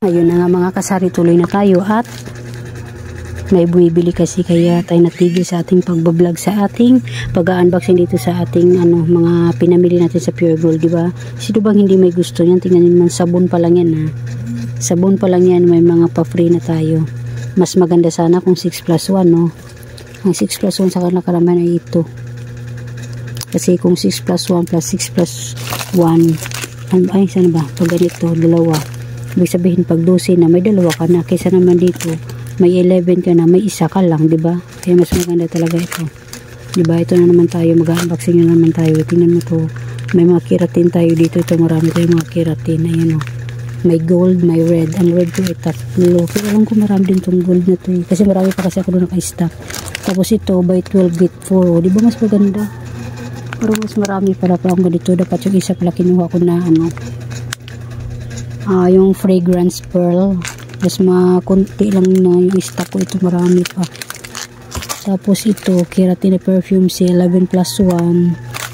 Ayun na nga mga kasari, tuloy na tayo at may bumibili kasi kaya tayo natigil sa ating pagbablog sa ating pag-unboxing dito sa ating mga pinamili natin sa Pure Gold, di ba? Sino bang hindi may gusto niyan? Tingnan niyo naman, sabon pa lang yan ha. Sabon pa lang yan, may mga pa-free na tayo. Mas maganda sana kung 6+1, no? Ang 6+1 sa karamihan ay ito. Kasi kung 6+1 plus 6+1, ay sana ba? Pag ganito, dalawa. Ibig sabihin pag 12 na may dalawa ka na, kaysa naman dito may 11 ka na, may isa ka lang, di ba? Kaya mas maganda talaga ito. Di ba? Ito na naman tayo, mag-unboxing na naman tayo. Tingnan mo to. May mga keratin tayo dito. Ito marami tayong mga keratin. Ayan o. May gold, may red. Ang red ko ay tatlo. Pero alam ko marami din tong gold na to. Kasi marami pa kasi ako doon naka-stock. Tapos ito, by 12 get 4. Di ba mas maganda? Pero mas marami pala pa akong ganito. Dapat yung isa pala kinuha ko na yung fragrance pearl. Mas makunti lang na yung stock ko. Ito marami pa. Tapos ito, keratin na perfume si 11+1.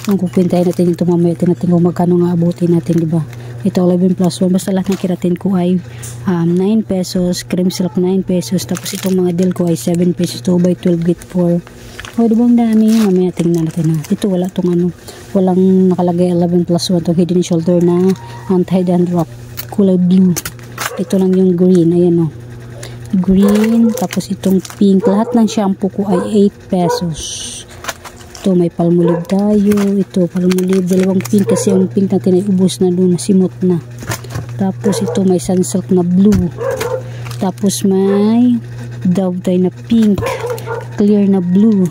Kung kupintahin natin ito mamaya, natin kung magkano nga abutin natin, diba? Ito 11+1. Basta lahat ng keratin ko ay 9 pesos. Cream silk 9 pesos. Tapos itong mga deal ko ay 7 pesos. 2 by 12 get 4. O, diba ang dami? Mamaya tingnan natin ha. Ito wala tong walang nakalagay 11+1. Itong hidden shoulder na anti-dandruff kulay blue. Ito lang yung green. Ayan o. Green. Tapos itong pink. Lahat ng shampoo ko ay 8 pesos. Ito may palmolive tayo. Ito palmolive. Dalawang pink kasi yung pink natin ay ubos na doon. Simot na. Tapos ito may sunsilk na blue. Tapos may Dove tayo na pink. Clear na blue.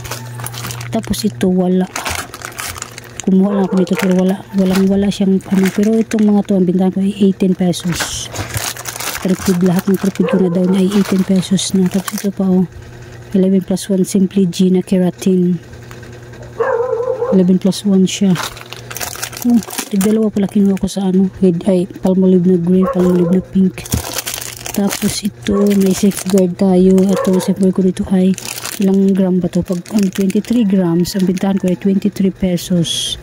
Tapos ito wala. Kumuha lang ako nito pero wala siyang pero itong mga to ang bintahan ko ay 18 pesos. Tripid, lahat ng tripid ko na daw ay 18 pesos na. Tapos ito pa 11+1 Simply G na keratin. 11+1 siya. Dalawa pala kinuha ko sa palmolive na green, palmolive na pink. Tapos ito may safeguard tayo. Ito safeguard ko dito ay ilang gram ba to? Pag 23 grams, ang bintahan ko ay 23 pesos.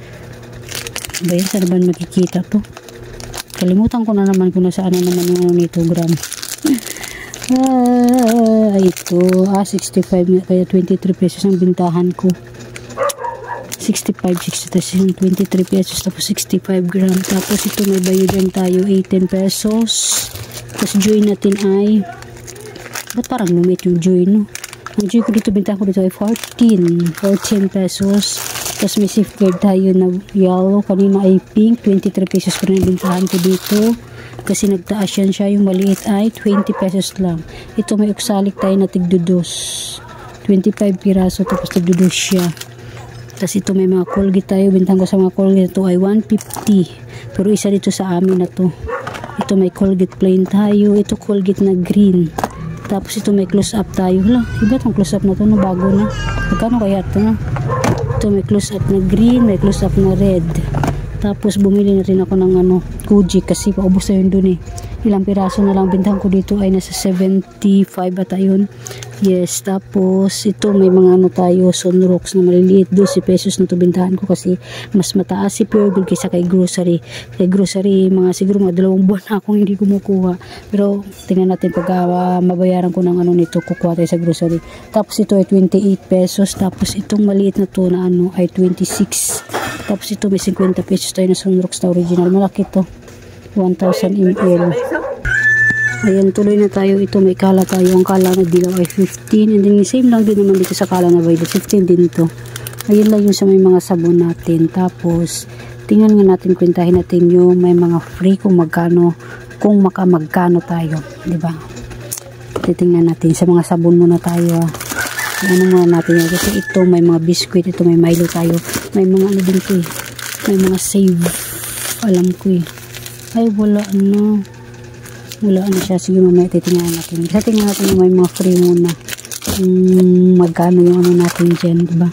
Ba yan? Saan ba makikita to? Kalimutan ko na naman kung nasaan na naman yung nito gram. Ito 65, kaya 23 pesos ang bintahan ko. 65, 60, 23 pesos, tapos 65 gram. Tapos ito may bayudan tayo 18 pesos. Tapos joy natin ay ba't parang lumit yung joy, no? Ang joy ko dito, bintahan ko dito ay 14 pesos. Tapos may safeguard tayo na yellow, kanina ay pink, 23 pesos ko na bintahan ko dito. Kasi nagtaas yan siya, yung maliit ay 20 pesos lang. Ito may oxalic tayo na tigdudos. 25 piraso, tapos tigdudos siya. Tapos ito may mga Colgate tayo, bintahan ko sa mga Colgate ito ay 150. Pero isa dito sa amin na to. Ito may Colgate plain tayo, ito Colgate na green. Tapos ito may close up tayo. Hala, iba itong close up na to, no? Bago na. Magkano kaya ito na? Ito may close up na green, may close up na red. Tapos bumili na rin ako ng Kuji kasi paubos na yun dun eh. Ilang piraso na lang bintahan ko dito ay nasa 75 ata yun. Yes, tapos ito may mga tayo, Sunrocks na maliliit, 12 pesos na to bintahan ko kasi mas mataas si Pure Gold kaysa kay grocery. Kay grocery, siguro mga 2 buwan na akong hindi kumukuha. Pero tingnan natin pag mabayaran ko ng nito, kukuha tayo sa grocery. Tapos ito ay 28 pesos. Tapos itong maliit na to na ay 26. Tapos ito may 50 pesos tayo na Sunrocks na original. Malaki to. 1,000 ml. Ayan, tuloy na tayo. Ito may kala tayo. Ang kala na dilaw ay 15. And then same lang din naman dito sa kala na violet. 15 din ito. Ayan lang yung sa may mga sabon natin. Tapos, tingnan nga natin, kwentahin natin yung may mga free kung magkano tayo. Diba? Titingnan natin. Sa mga sabon muna tayo. Ano muna natin yan. Kasi ito may mga biscuit. Ito may Milo tayo. May mga din ko eh. May mga save. Alam ko eh. Ay, wala siya. Sige, mamaya titingnan natin. Kasi tingnan natin yung may mga free muna. Magkano yung natin dyan, diba?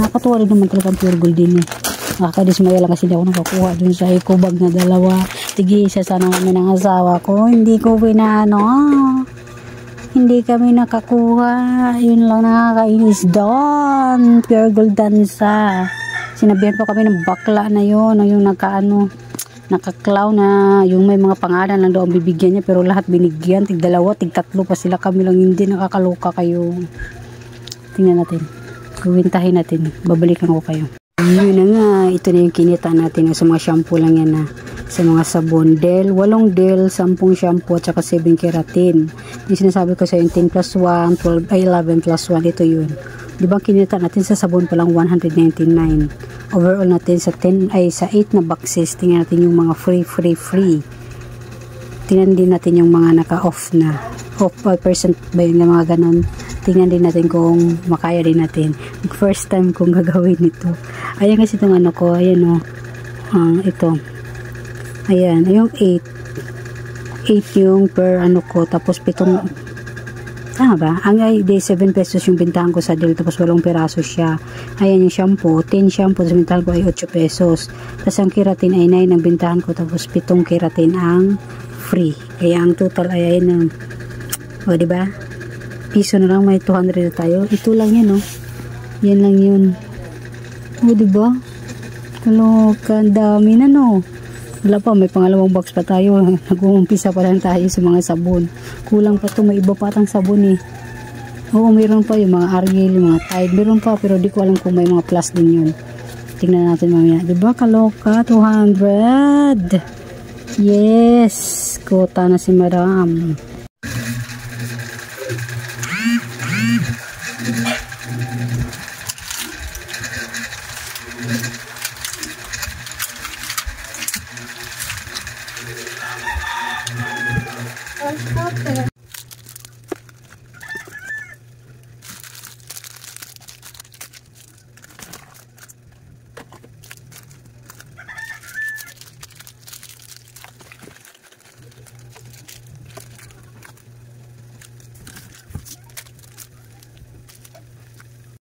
Nakakatuwa rin naman talaga ang Pure Gold din eh. Nakakadismaya lang kasi di ako nakakuha dun sa eco bag na 2. Tige, isa sana kami ng asawa ko. Hindi ko hindi kami nakakuha. Yun lang nakakainis doon. Pure Gold dansa. Sinabihan pa kami ng bakla na yun. Yung nakaklaw na yung may mga pangalan lang daw ang bibigyan niya, pero lahat binigyan, tig dalawa, tig tatlo pa sila, kami lang hindi. Nakakaloka kayo. Tingnan natin, kuwintahin natin, babalikan ko kayo. Yun na nga, ito na yung kinita natin sa mga shampoo lang yan, sa mga sabon. 8 Del, 10 shampoo at saka 7 keratin. Yung sinasabi ko sa yung 10 plus 1, 11 plus 1, ito yun. Diba kinita natin sa sabon pa lang 199. Overall natin sa 8 na boxes, tingnan natin yung mga free. Tingnan din natin yung mga naka-off na. Off percent ba yung mga ganon. Tingnan din natin kung makaya din natin. First time kong gagawin ito. Ayan kasi itong ano ko, ayan o. Ito. Ayan, yung 8 yung per ano ko, tapos 7, tama ba? Ang ay, 7 pesos yung bintahan ko sa Del, tapos 8 peraso siya. Ayan yung shampoo, 10 shampoo, tapos bintahan ko ay 8 pesos. Tapos ang keratin ay 9 ang bintahan ko, tapos 7 keratin ang free. Kaya ang total ay ayan ang, o diba? Piso na lang, may 200 na tayo. Ito lang yan, yan lang yun. O diba? Kaloka, ang dami na, no? Wala pa, may pangalawang box pa tayo. Nag-uumpisa pa lang tayo sa mga sabon. Kulang pa to, may iba pa tang sabon Oo, mayroon pa yung mga Ariel, yung mga Tide. Mayroon pa, pero di ko alam kung may mga plus din yun. Tingnan natin mamaya. Diba, kaloka? 200. Yes! Kota na si Madam.